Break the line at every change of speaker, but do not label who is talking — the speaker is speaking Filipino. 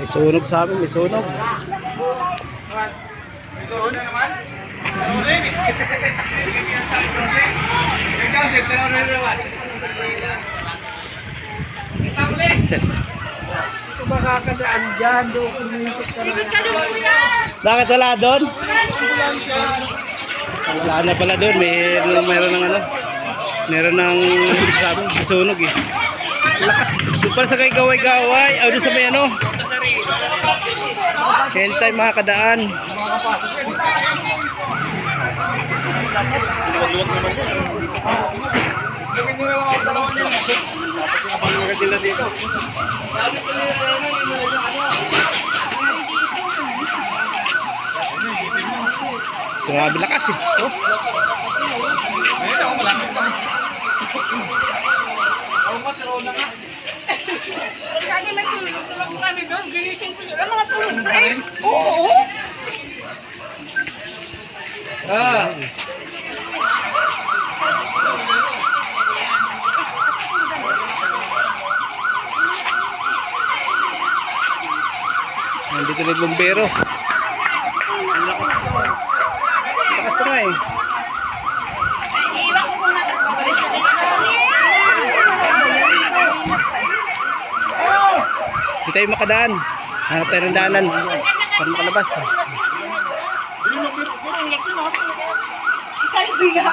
May sunog sa amin, may sunog.
Ito makakadaan dyan, doon kumikot ka na.
Bakit wala doon? Wala na pala doon. Meron ng ano. Meron ng sabi, sunog eh. Lakas. Doon pala sa kay gaway-gaway. O doon sa may ano. Anytime makakadaan. Grabe lakas eh. Oh.
Kami may sunog lang kami doon. Ginising ko sila mga tulog pa eh. Oo.
Nandito na yung bumbero. Lakas to nga eh.
Iiwan ko muna.
Hindi tayo makadaan. Hanap tayo ng daanan. Para makalabas.
Isang biga.